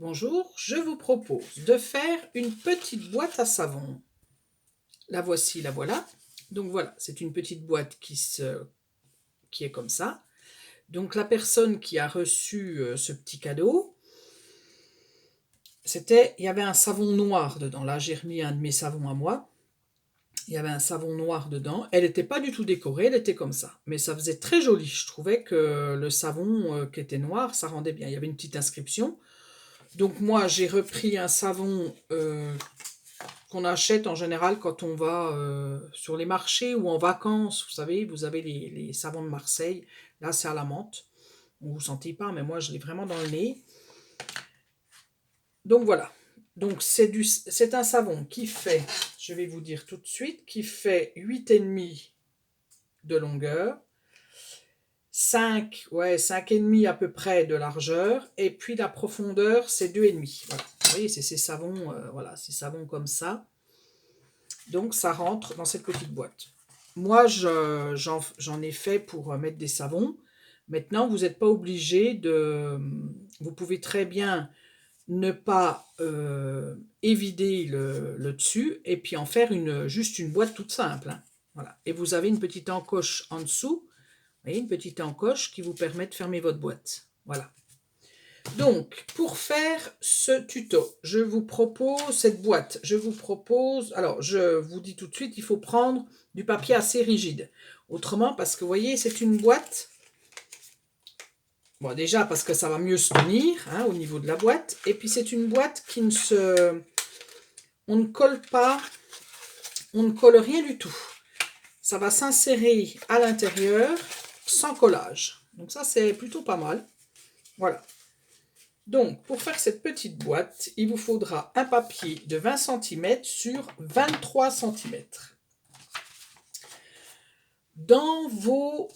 Bonjour, je vous propose de faire une petite boîte à savon. La voici, la voilà. Donc voilà, c'est une petite boîte qui est comme ça. Donc la personne qui a reçu ce petit cadeau, il y avait un savon noir dedans. Là, j'ai remis un de mes savons à moi. Il y avait un savon noir dedans. Elle n'était pas du tout décorée, elle était comme ça. Mais ça faisait très joli. Je trouvais que le savon qui était noir, ça rendait bien. Il y avait une petite inscription. Donc moi, j'ai repris un savon qu'on achète en général quand on va sur les marchés ou en vacances. Vous savez, vous avez les savons de Marseille. Là, c'est à la menthe. Vous ne sentez pas, mais moi, je l'ai vraiment dans le nez. Donc voilà. Donc c'est un savon qui fait, je vais vous dire tout de suite, qui fait 8,5 de longueur, 5, ouais, 5,5 à peu près de largeur, et puis la profondeur, c'est 2,5. Voilà. Vous voyez, c'est ces savons, voilà, ces savons comme ça. Donc ça rentre dans cette petite boîte. Moi, j'en ai fait pour mettre des savons. Maintenant, vous n'êtes pas obligé de... Vous pouvez très bien ne pas évider le dessus et puis en faire juste une boîte toute simple, hein. Voilà. Et vous avez une petite encoche en dessous. Vous voyez, une petite encoche qui vous permet de fermer votre boîte. Voilà. Donc, pour faire ce tuto, je vous propose cette boîte. Alors je vous dis tout de suite, il faut prendre du papier assez rigide. Autrement, parce que vous voyez, c'est une boîte. Bon, déjà parce que ça va mieux se tenir hein, au niveau de la boîte. Et puis c'est une boîte qui ne se... On ne colle pas, on ne colle rien du tout. Ça va s'insérer à l'intérieur sans collage. Donc ça, c'est plutôt pas mal. Voilà. Donc, pour faire cette petite boîte, il vous faudra un papier de 20 cm sur 23 cm. Dans vos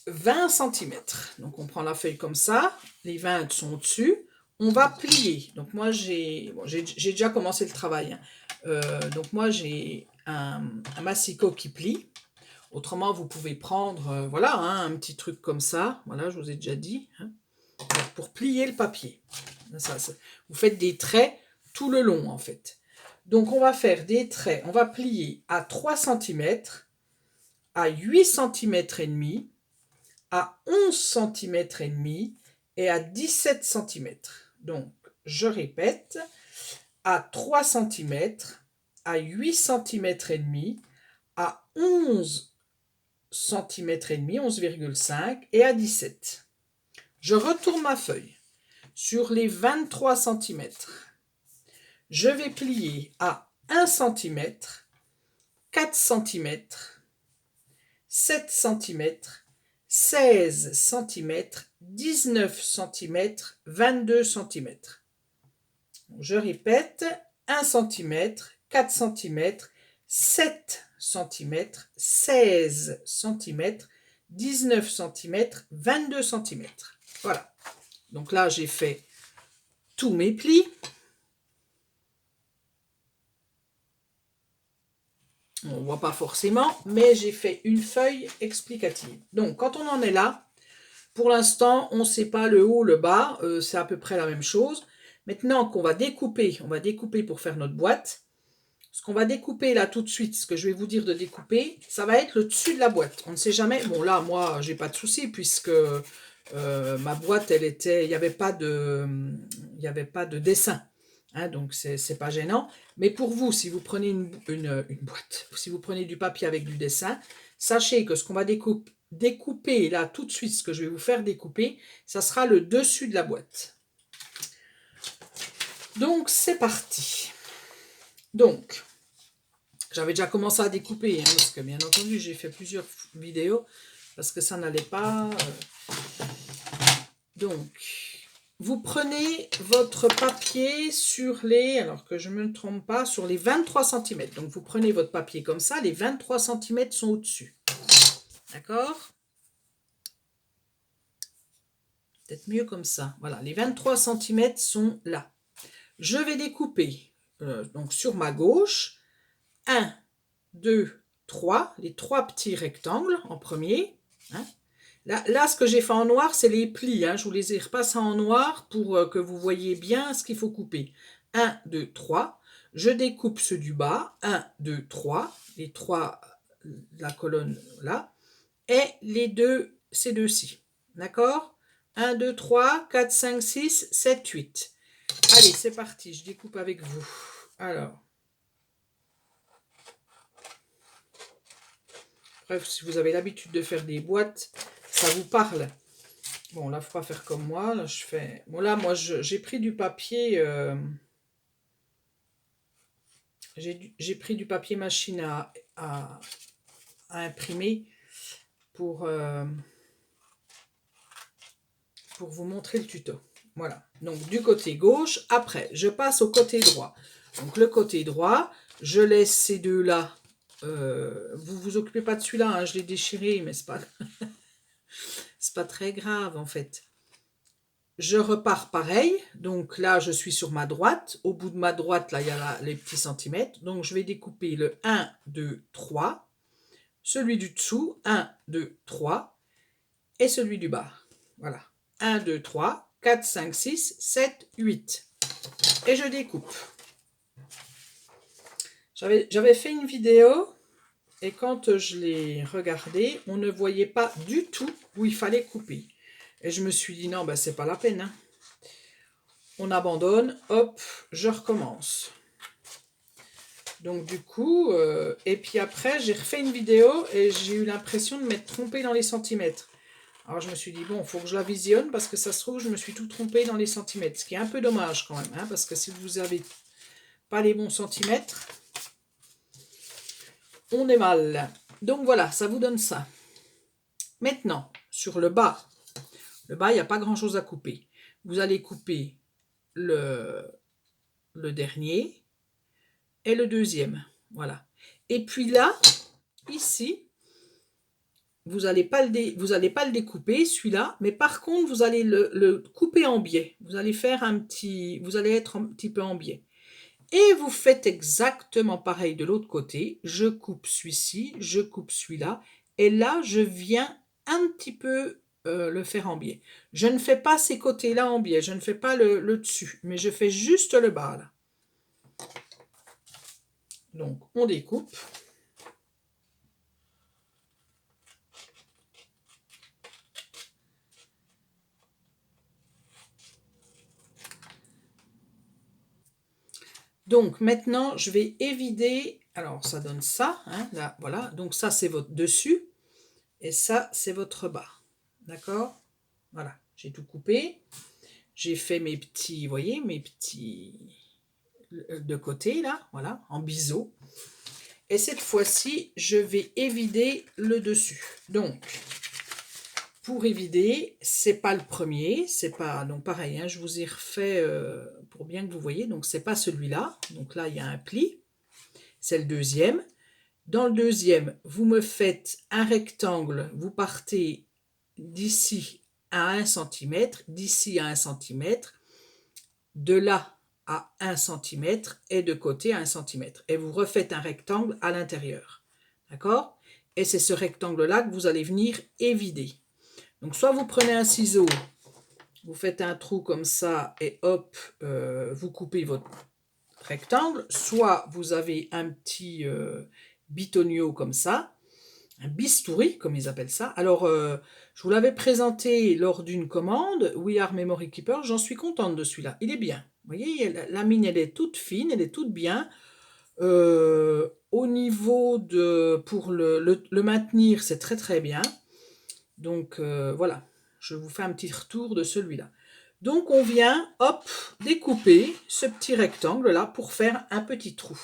20 cm, donc on prend la feuille comme ça, les 20 sont au-dessus, on va plier. Donc moi, j'ai déjà commencé le travail, hein. Donc moi, j'ai un massicot qui plie. Autrement, vous pouvez prendre, voilà, hein, un petit truc comme ça. Voilà, je vous ai déjà dit, hein, pour plier le papier. Vous faites des traits tout le long, en fait. Donc, on va faire des traits. On va plier à 3 cm, à 8 cm et demi, à 11 cm et demi et à 17 cm. Donc, je répète, à 3 cm, à 8 cm et demi, à 11 cm et demi, 11,5 et à 17. Je retourne ma feuille. Sur les 23 cm, je vais plier à 1 cm, 4 cm, 7 cm, 16 cm, 19 cm, 22 cm. Je répète, 1 cm, 4 cm, 7 cm, 16 cm, 19 cm, 22 cm. Voilà. Donc là, j'ai fait tous mes plis. On ne voit pas forcément, mais j'ai fait une feuille explicative. Donc, quand on en est là, pour l'instant, on ne sait pas le haut, le bas, c'est à peu près la même chose. Maintenant qu'on va découper, on va découper pour faire notre boîte. Ce qu'on va découper là tout de suite, ce que je vais vous dire de découper, ça va être le dessus de la boîte. On ne sait jamais. Bon là, moi, j'ai pas de souci puisque ma boîte, il n'y avait pas de dessin. Hein, donc c'est pas gênant. Mais pour vous, si vous prenez une boîte, si vous prenez du papier avec du dessin, sachez que ce qu'on va découper là tout de suite, ce que je vais vous faire découper, ça sera le dessus de la boîte. Donc c'est parti. Donc, j'avais déjà commencé à découper, hein, parce que bien entendu, j'ai fait plusieurs vidéos, parce que ça n'allait pas. Donc, vous prenez votre papier sur les, alors que je ne me trompe pas, sur les 23 cm. Donc, vous prenez votre papier comme ça, les 23 cm sont au-dessus. D'accord? Peut-être mieux comme ça. Voilà, les 23 cm sont là. Je vais découper, donc sur ma gauche, 1, 2, 3, les 3 petits rectangles en premier. Hein. Là, ce que j'ai fait en noir, c'est les plis, hein. Je vous les ai repassés en noir pour que vous voyez bien ce qu'il faut couper. 1, 2, 3. Je découpe ceux du bas. 1, 2, 3. Les 3, la colonne là. Et les deux, ces deux-ci. D'accord? 1, 2, 3, 4, 5, 6, 7, 8. Allez, c'est parti. Je découpe avec vous. Alors. Bref, si vous avez l'habitude de faire des boîtes, ça vous parle. Bon, là, il ne faut pas faire comme moi. Là, je fais... Bon, là, moi, j'ai pris du papier... J'ai pris du papier machine à imprimer pour vous montrer le tuto. Voilà. Donc, du côté gauche. Après, je passe au côté droit. Donc, le côté droit, je laisse ces deux-là. Vous vous occupez pas de celui-là, hein, je l'ai déchiré, mais c'est pas très grave, en fait. Je repars pareil, donc là je suis sur ma droite, au bout de ma droite là il y a les petits centimètres, donc je vais découper le 1, 2, 3, celui du dessous, 1, 2, 3, et celui du bas, voilà, 1, 2, 3, 4, 5, 6, 7, 8, et je découpe. J'avais fait une vidéo, et quand je l'ai regardée, on ne voyait pas du tout où il fallait couper. Et je me suis dit, non, ben, c'est pas la peine. Hein. On abandonne, hop, je recommence. Donc du coup, et puis après, j'ai refait une vidéo et j'ai eu l'impression de m'être trompée dans les centimètres. Alors je me suis dit, bon, il faut que je la visionne parce que ça se trouve, je me suis tout trompée dans les centimètres. Ce qui est un peu dommage quand même, hein, parce que si vous n'avez pas les bons centimètres, on est mal. Donc voilà, ça vous donne ça. Maintenant, sur le bas, il n'y a pas grand-chose à couper. Vous allez couper le dernier et le deuxième. Voilà. Et puis là, ici, vous n'allez pas le découper, celui-là, mais par contre, vous allez le couper en biais. Vous allez être un petit peu en biais. Et vous faites exactement pareil de l'autre côté. Je coupe celui-ci, je coupe celui-là. Et là, je viens un petit peu le faire en biais. Je ne fais pas ces côtés-là en biais. Je ne fais pas le dessus. Mais je fais juste le bas, là. Donc, on découpe. Donc, maintenant, je vais évider. Alors, ça donne ça. Hein, là, voilà. Donc, ça, c'est votre dessus. Et ça, c'est votre bas. D'accord? Voilà. J'ai tout coupé. J'ai fait mes petits, vous voyez, mes petits de côté, là. Voilà, en biseau. Et cette fois-ci, je vais évider le dessus. Donc, pour évider, c'est pas le premier, c'est pas, donc pareil, hein, je vous ai refait pour bien que vous voyez, donc c'est pas celui-là, donc là il y a un pli, c'est le deuxième. Dans le deuxième, vous me faites un rectangle, vous partez d'ici à 1 cm, d'ici à 1 cm, de là à 1 cm et de côté à 1 cm. Et vous refaites un rectangle à l'intérieur. D'accord? Et c'est ce rectangle-là que vous allez venir évider. Donc, soit vous prenez un ciseau, vous faites un trou comme ça et hop, vous coupez votre rectangle. Soit vous avez un petit bitonio comme ça, un bistouri, comme ils appellent ça. Alors, je vous l'avais présenté lors d'une commande, We Are Memory Keeper. J'en suis contente de celui-là. Il est bien. Vous voyez, la mine, elle est toute fine, elle est toute bien. Au niveau de... Pour le maintenir, c'est très très bien. Donc, voilà. Je vous fais un petit retour de celui-là. Donc, on vient, hop, découper ce petit rectangle-là pour faire un petit trou.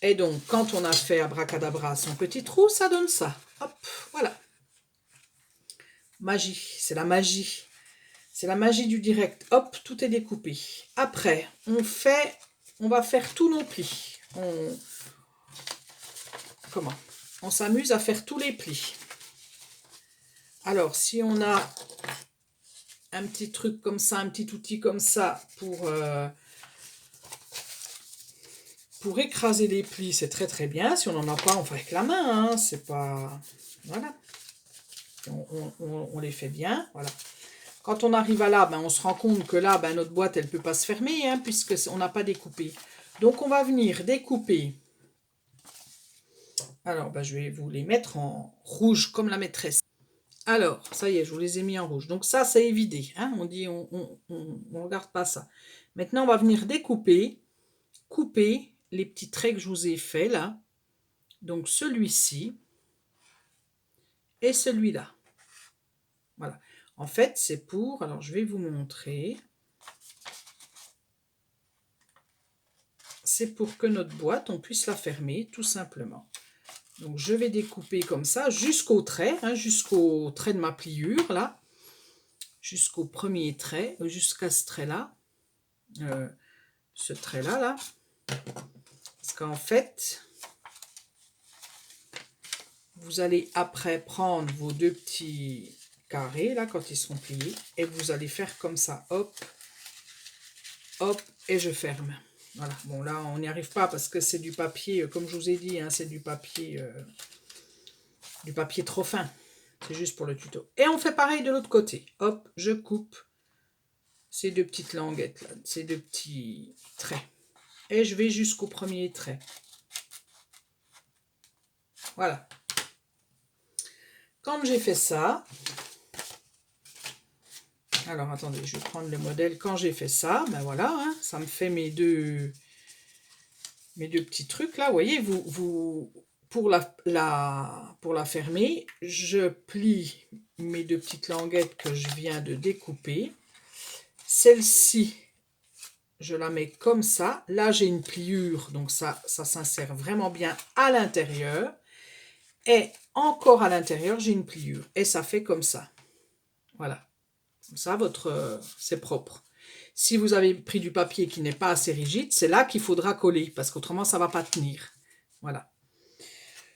Et donc, quand on a fait abracadabra son petit trou, ça donne ça. Hop, voilà. Magie, c'est la magie. C'est la magie du direct. Hop, tout est découpé. Après, on va faire tous nos plis. On s'amuse à faire tous les plis. Alors, si on a un petit truc comme ça, un petit outil comme ça pour pour écraser les plis, c'est très très bien. Si on n'en a pas, on fait avec la main, hein, c'est pas... Voilà. On les fait bien, voilà. Quand on arrive à là, ben, on se rend compte que là, ben, notre boîte, elle ne peut pas se fermer, hein, puisque on n'a pas découpé. Donc, on va venir découper. Alors, ben, je vais vous les mettre en rouge, comme la maîtresse. Alors, ça y est, je vous les ai mis en rouge. Donc, ça, c'est évidé. Hein, on dit, on regarde pas ça. Maintenant, on va venir découper, couper les petits traits que je vous ai faits, là. Donc, celui-ci et celui-là. Voilà. En fait, c'est pour... Alors, je vais vous montrer. C'est pour que notre boîte, on puisse la fermer, tout simplement. Donc, je vais découper comme ça, jusqu'au trait, hein, jusqu'au trait de ma pliure, là. Jusqu'au premier trait, jusqu'à ce trait-là. Ce trait-là, là. Parce qu'en fait, vous allez après prendre vos deux petits carrés, là, quand ils seront pliés, et vous allez faire comme ça, hop, hop, et je ferme. Voilà, bon là on n'y arrive pas parce que c'est du papier, comme je vous ai dit, hein, c'est du papier trop fin. C'est juste pour le tuto. Et on fait pareil de l'autre côté. Hop, je coupe ces deux petites languettes là, ces deux petits traits. Et je vais jusqu'au premier trait. Voilà. Quand j'ai fait ça, alors attendez, je vais prendre le modèle. Quand j'ai fait ça, ben voilà, hein, ça me fait mes deux petits trucs là. Vous voyez, pour la fermer, je plie mes deux petites languettes que je viens de découper. Celle-ci, je la mets comme ça. Là, j'ai une pliure, donc ça s'insère vraiment bien à l'intérieur. Et encore à l'intérieur, j'ai une pliure. Et ça fait comme ça. Voilà. Comme ça, c'est propre. Si vous avez pris du papier qui n'est pas assez rigide, c'est là qu'il faudra coller, parce qu'autrement, ça ne va pas tenir. Voilà.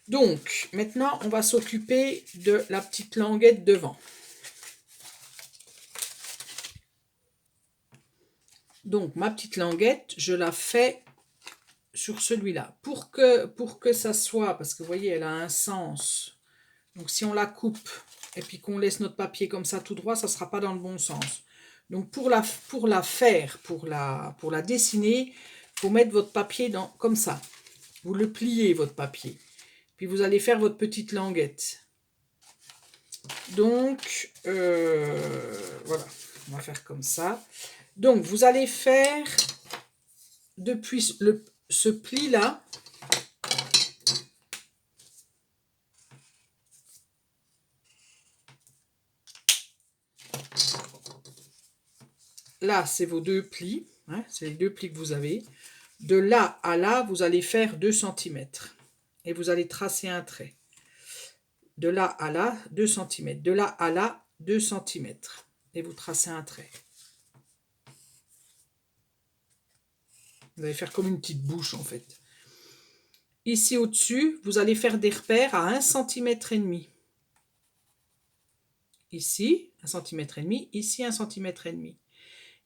Donc, maintenant, on va s'occuper de la petite languette devant. Donc, ma petite languette, je la fais sur celui-là. Pour que ça soit, parce que vous voyez, elle a un sens. Donc, si on la coupe et puis qu'on laisse notre papier comme ça tout droit, ça ne sera pas dans le bon sens. Donc, pour la dessiner, il faut mettre votre papier comme ça. Vous le pliez, votre papier. Puis, vous allez faire votre petite languette. Donc, voilà, on va faire comme ça. Donc, vous allez faire, depuis ce pli-là, là, c'est vos deux plis, hein, c'est les deux plis que vous avez. De là à là, vous allez faire 2 cm. Et vous allez tracer un trait. De là à là, 2 cm. De là à là, 2 cm. Et vous tracez un trait. Vous allez faire comme une petite bouche, en fait. Ici, au-dessus, vous allez faire des repères à 1,5 cm. Ici, 1,5 cm. Ici, 1,5 cm.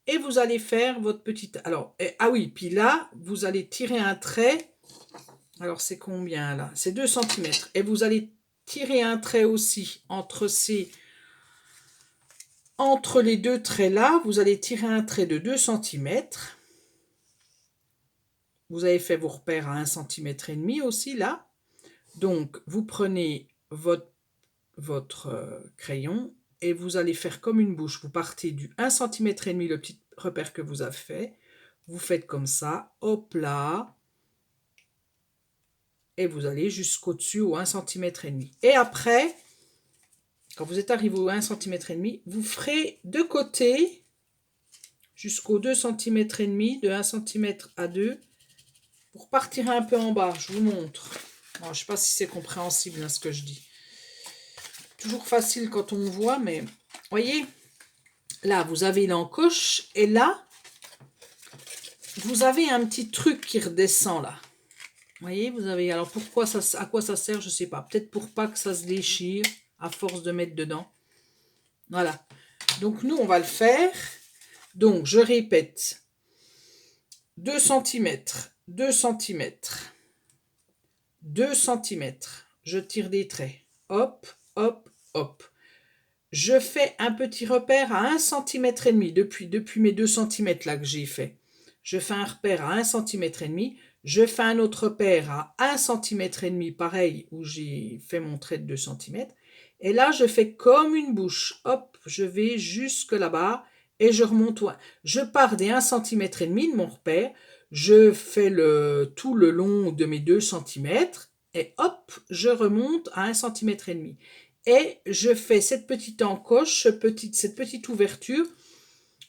Et vous allez faire votre petite... Alors, ah oui, puis là, vous allez tirer un trait. Alors, c'est combien, là? C'est 2 cm. Et vous allez tirer un trait aussi entre les deux traits là. Vous allez tirer un trait de 2 cm. Vous avez fait vos repères à 1,5 cm aussi, là. Donc, vous prenez votre crayon et vous allez faire comme une bouche. Vous partez du 1,5 cm, le petit repère que vous avez fait. Vous faites comme ça, hop là. Et vous allez jusqu'au-dessus au 1,5 cm. Et après, quand vous êtes arrivé au 1,5 cm, vous ferez de côté jusqu'au 2 cm et demi, de 1 cm à 2, pour partir un peu en bas. Je vous montre. Alors, je ne sais pas si c'est compréhensible, hein, ce que je dis. Toujours facile quand on voit, mais voyez, là, vous avez l'encoche, et là, vous avez un petit truc qui redescend, là. Vous voyez, vous avez... Alors, à quoi ça sert, je ne sais pas. Peut-être pour pas que ça se déchire, à force de mettre dedans. Voilà. Donc, nous, on va le faire. Donc, je répète. 2 cm 2 centimètres. 2 centimètres. Je tire des traits. Hop, hop, hop. Je fais un petit repère à 1,5 centimètre depuis mes 2 centimètres là que j'ai fait. Je fais un repère à 1,5 centimètre. Je fais un autre repère à 1,5 centimètre, pareil, où j'ai fait mon trait de 2 centimètres. Et là, je fais comme une bouche. Hop, je vais jusque là-bas et je remonte. Je pars des 1,5 centimètre de mon repère. Je fais tout le long de mes 2 centimètres et hop, je remonte à 1,5 centimètre. Et je fais cette petite encoche, cette petite ouverture.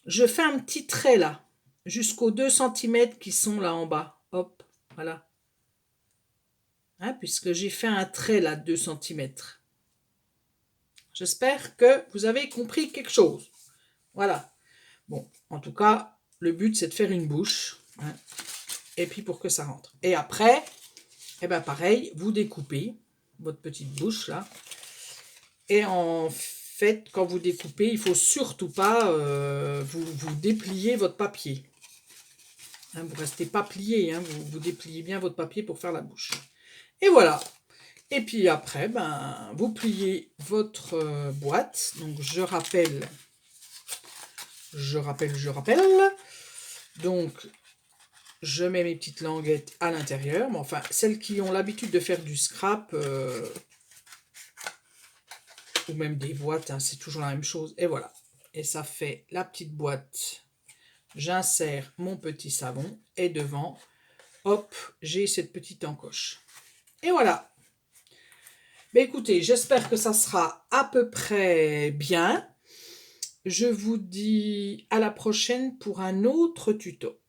Je fais un petit trait là, jusqu'aux 2 centimètres qui sont là en bas. Hop, voilà. Hein, puisque j'ai fait un trait là de 2 centimètres. J'espère que vous avez compris quelque chose. Voilà. Bon, en tout cas, le but c'est de faire une bouche. Hein, et puis pour que ça rentre. Et après, eh ben pareil, vous découpez votre petite bouche là. Et en fait, quand vous découpez, il ne faut surtout pas vous déplier votre papier. Hein, vous ne restez pas plié, hein, vous dépliez bien votre papier pour faire la bouche. Et voilà. Et puis après, ben, vous pliez votre boîte. Donc je rappelle. Donc je mets mes petites languettes à l'intérieur. Mais enfin, celles qui ont l'habitude de faire du scrap, ou même des boîtes, hein, c'est toujours la même chose. Et voilà. Et ça fait la petite boîte. J'insère mon petit savon et devant, hop, j'ai cette petite encoche. Et voilà. Mais écoutez, j'espère que ça sera à peu près bien. Je vous dis à la prochaine pour un autre tuto.